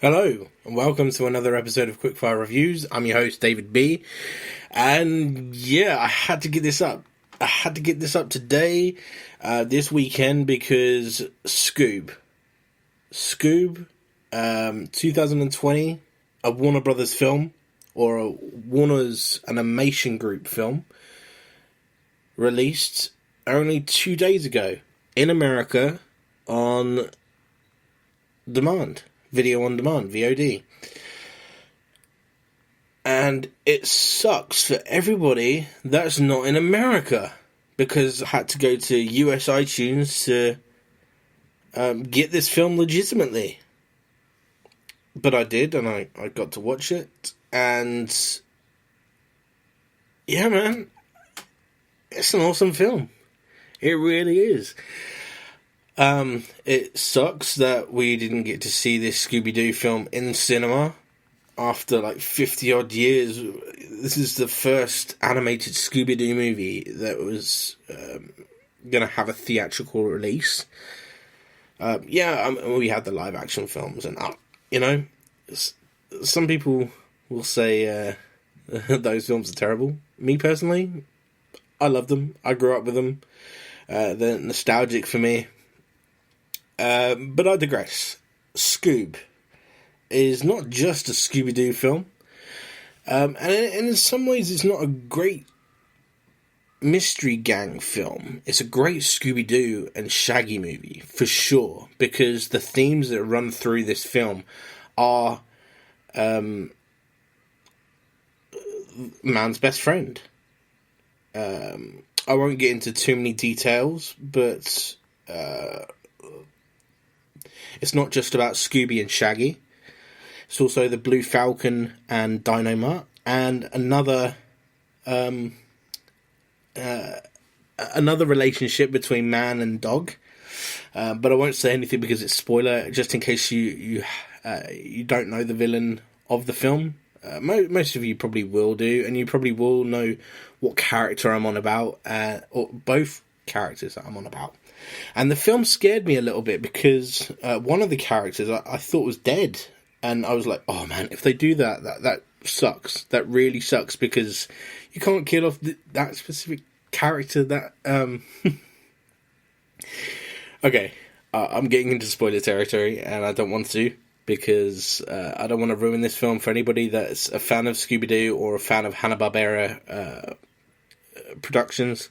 Hello, and welcome to another episode of Quickfire Reviews. I'm your host, David B. And yeah, I had to get this up. I had to get this up today, this weekend, because Scoob, 2020, a Warner Brothers film, or a Warner's Animation Group film, released only 2 days ago in America on demand. Video on demand, VOD. And it sucks for everybody that's not in America, because I had to go to US iTunes to get this film legitimately. But I did, and I got to watch it, and yeah, man, it's an awesome film. It really is. It sucks that we didn't get to see this Scooby-Doo film in cinema after like 50 odd years. This is the first animated Scooby-Doo movie that was gonna have a theatrical release. We had the live action films, and some people will say those films are terrible. Me personally, I love them. I grew up with them. They're nostalgic for me. But I digress. Scoob is not just a Scooby-Doo film. And in some ways it's not a great mystery gang film. It's a great Scooby-Doo and Shaggy movie, for sure. Because the themes that run through this film are man's best friend. I won't get into too many details, but it's not just about Scooby and Shaggy. It's also the Blue Falcon and Dynamite, and another relationship between man and dog. But I won't say anything because it's spoiler, just in case you don't know the villain of the film. Most of you probably will do, and you probably will know what character I'm on about, or both characters that I'm on about. And the film scared me a little bit because one of the characters I thought was dead, and I was like, oh man, if they do that sucks. That really sucks, because you can't kill off that specific character. That okay, I'm getting into spoiler territory, and I don't want to, because I don't want to ruin this film for anybody that's a fan of Scooby-Doo or a fan of Hanna-Barbera productions.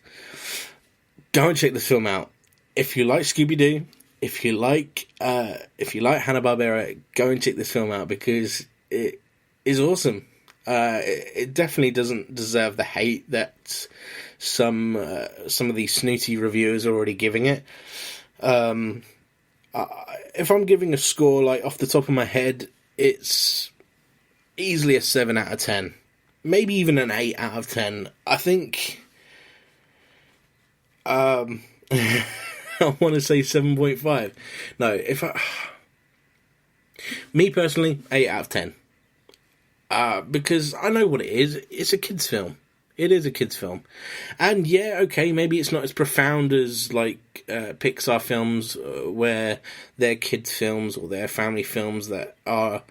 Go and check this film out. If you like Scooby-Doo, if you like Hanna-Barbera, go and check this film out, because it is awesome. It definitely doesn't deserve the hate that some of these snooty reviewers are already giving it. If I'm giving a score, like off the top of my head, it's easily a 7 out of 10. Maybe even an 8 out of 10. I think I want to say 7.5. No, me personally, 8 out of 10. Because I know what it is. It's a kids' film. It is a kids' film. And yeah, okay, maybe it's not as profound as like Pixar films, where they're kids' films or they're family films that are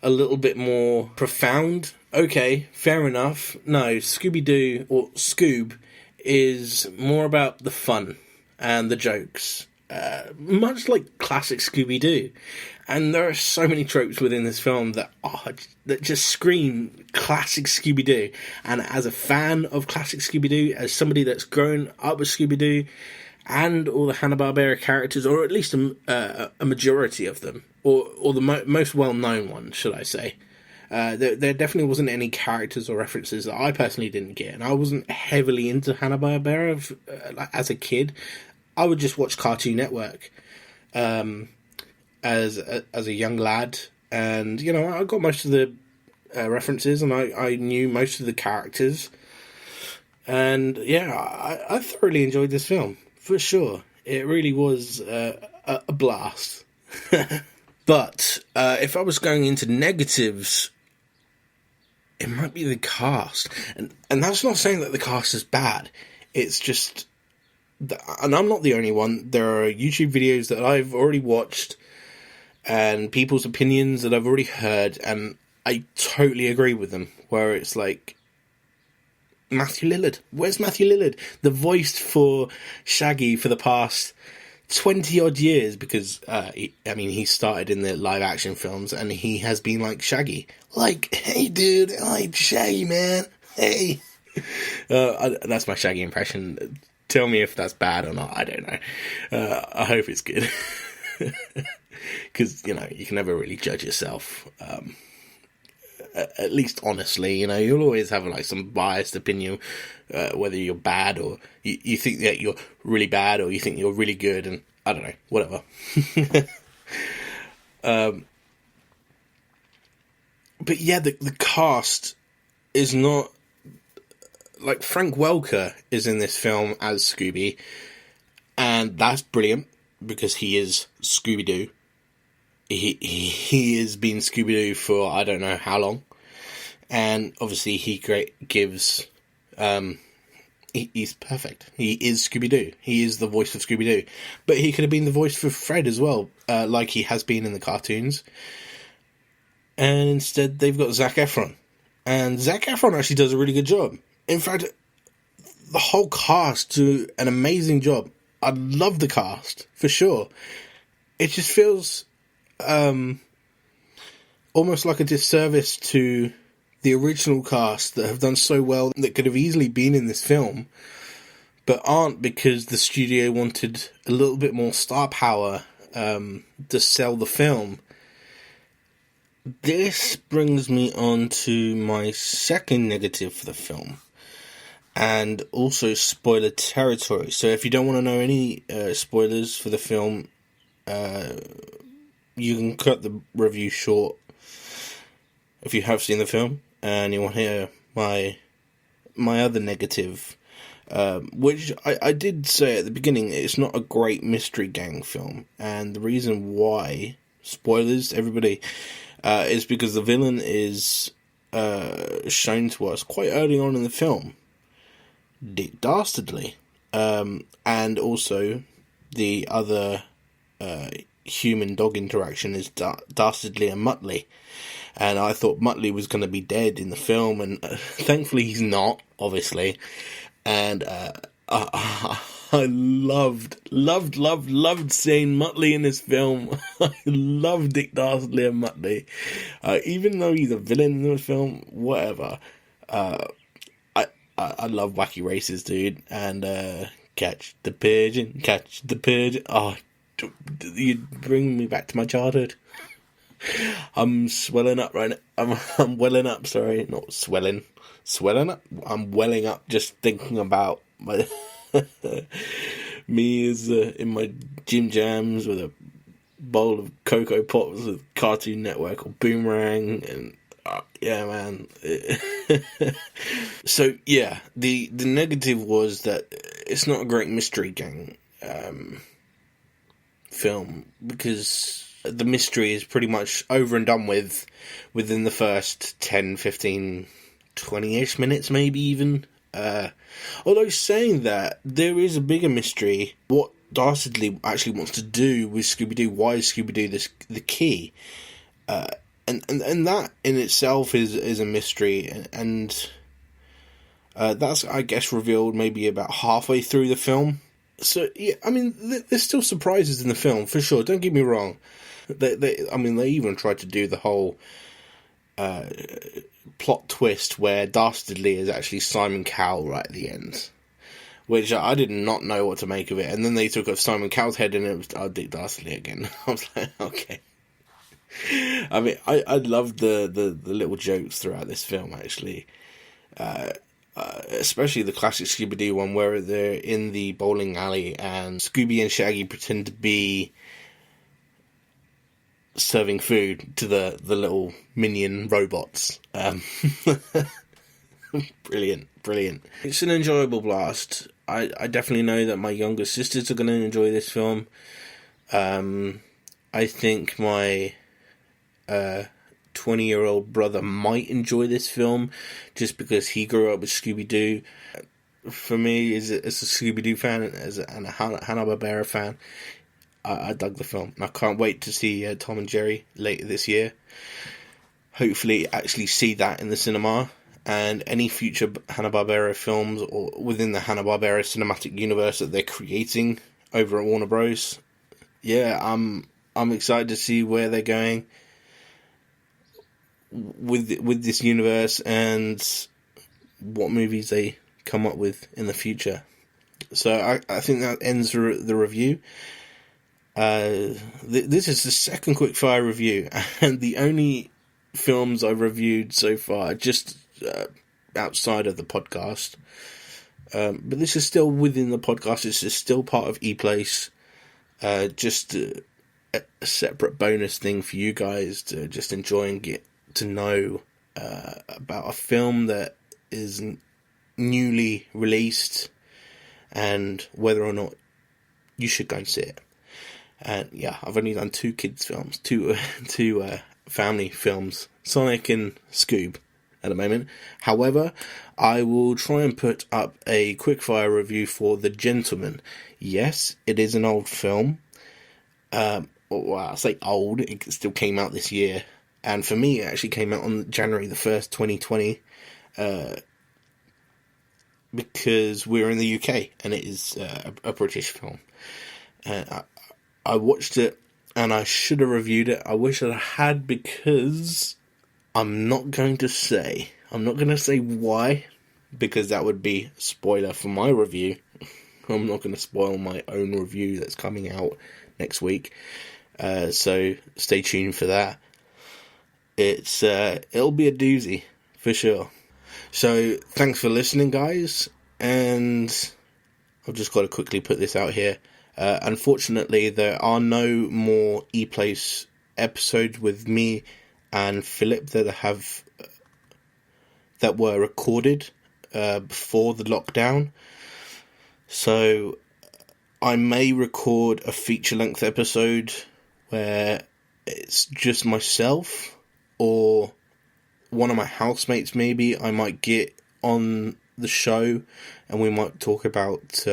a little bit more profound. Okay, fair enough. No, Scooby-Doo, or Scoob, is more about the fun and the jokes, much like classic Scooby-Doo. And there are so many tropes within this film that just scream classic Scooby-Doo. And as a fan of classic Scooby-Doo, as somebody that's grown up with Scooby-Doo and all the Hanna-Barbera characters, or at least a majority of them, or the most well-known ones, should I say, there definitely wasn't any characters or references that I personally didn't get. And I wasn't heavily into Hanna-Barbera as a kid. I would just watch Cartoon Network as a young lad, and I got most of the references, and I knew most of the characters, and yeah, I thoroughly enjoyed this film, for sure. It really was a blast. But if I was going into negatives, it might be the cast, and that's not saying that the cast is bad. It's just, and I'm not the only one. There are YouTube videos that I've already watched, and people's opinions that I've already heard, and I totally agree with them, where it's like, Matthew Lillard. Where's Matthew Lillard? The voice for Shaggy for the past 20-odd years, because, he started in the live-action films, and he has been like Shaggy. Like, hey, dude, I'm Shaggy, man. Hey. That's my Shaggy impression. Tell me if that's bad or not. I don't know. I hope it's good. Because, you can never really judge yourself. At least honestly, you'll always have like some biased opinion, whether you're bad or you think that you're really bad or you think you're really good, and I don't know, whatever. But yeah, the cast is not like Frank Welker is in this film as Scooby, and that's brilliant because he is Scooby-Doo. He has been Scooby-Doo for I don't know how long, and obviously he gives. He's perfect. He is Scooby-Doo. He is the voice of Scooby-Doo, but he could have been the voice for Fred as well, like he has been in the cartoons. And instead, they've got Zac Efron, and Zac Efron actually does a really good job. In fact, the whole cast do an amazing job. I love the cast for sure. It just feels almost like a disservice to the original cast that have done so well, that could have easily been in this film, but aren't, because the studio wanted a little bit more star power to sell the film. This brings me on to my second negative for the film, and also spoiler territory. So if you don't want to know any spoilers for the film, you can cut the review short if you have seen the film and you want to hear my other negative, which I did say at the beginning, it's not a great mystery gang film, and the reason why, spoilers everybody, is because the villain is shown to us quite early on in the film, Dick Dastardly, and also the other human-dog interaction is Dastardly and Muttley. And I thought Muttley was going to be dead in the film, and thankfully he's not, obviously. And I loved seeing Muttley in this film. I love Dick Dastardly and Muttley. Even though he's a villain in this film, whatever. I love wacky races, dude. And catch the pigeon. Oh, you bring me back to my childhood. I'm swelling up right now. I'm welling up, sorry, not swelling. Swelling up? I'm welling up just thinking about my me as in my gym jams with a bowl of Cocoa Pops with Cartoon Network or Boomerang, and yeah, man. So yeah, the negative was that it's not a great mystery gang film, because the mystery is pretty much over and done with within the first 10, 15, 20-ish minutes, maybe even. Although saying that, there is a bigger mystery. What Dastardly actually wants to do with Scooby-Doo, why is Scooby-Doo the key? And that in itself is a mystery, and that's, I guess, revealed maybe about halfway through the film. So, yeah, I mean, there's still surprises in the film, for sure, don't get me wrong. They even tried to do the whole plot twist where Dastardly is actually Simon Cowell right at the end, which I did not know what to make of it. And then they took off Simon Cowell's head and it was Dick Dastardly again. I was like, okay. I mean, I loved the little jokes throughout this film, actually. Especially the classic Scooby-Doo one where they're in the bowling alley and Scooby and Shaggy pretend to be serving food to the little minion robots. Brilliant. It's an enjoyable blast. I definitely know that my younger sisters are going to enjoy this film. I think my 20-year-old brother might enjoy this film just because he grew up with Scooby-Doo. For me, as a Scooby-Doo fan and a Hanna-Barbera fan, I dug the film. And I can't wait to see Tom and Jerry later this year. Hopefully actually see that in the cinema, and any future Hanna-Barbera films or within the Hanna-Barbera cinematic universe that they're creating over at Warner Bros. Yeah, I'm excited to see where they're going with this universe and what movies they come up with in the future. So I think that ends the review. This is the second quickfire review, and the only films I've reviewed so far, just outside of the podcast. But this is still within the podcast. This is still part of EPLACE. Just a separate bonus thing for you guys to just enjoy and get to know about a film that is newly released and whether or not you should go and see it. And yeah, I've only done 2 kids films, two family films, Sonic and Scoob, at the moment. However, I will try and put up a quickfire review for The Gentleman. Yes, it is an old film. Well, I say old, it still came out this year. And for me, it actually came out on January the 1st, 2020. Because we're in the UK, and it is a British film. I watched it, and I should have reviewed it. I wish I had, because I'm not going to say why, because that would be a spoiler for my review. I'm not going to spoil my own review that's coming out next week. So stay tuned for that. It'll be a doozy, for sure. So thanks for listening, guys, and I've just got to quickly put this out here. Unfortunately, there are no more EPLACE episodes with me and Philip that were recorded before the lockdown. So I may record a feature-length episode where it's just myself or one of my housemates. Maybe I might get on the show and we might talk about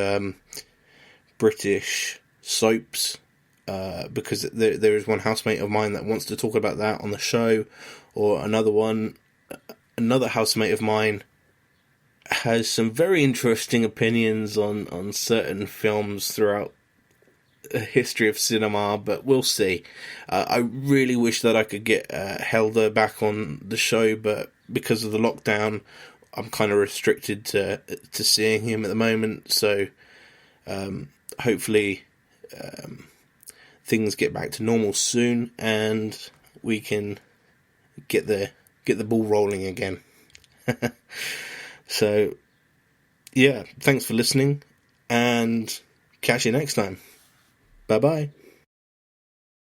British soaps, because there is one housemate of mine that wants to talk about that on the show, or another housemate of mine has some very interesting opinions on certain films throughout the history of cinema, but we'll see. I really wish that I could get Helder back on the show, but because of the lockdown, I'm kind of restricted to seeing him at the moment, so hopefully things get back to normal soon and we can get the ball rolling again. So yeah, thanks for listening and catch you next time. Bye bye.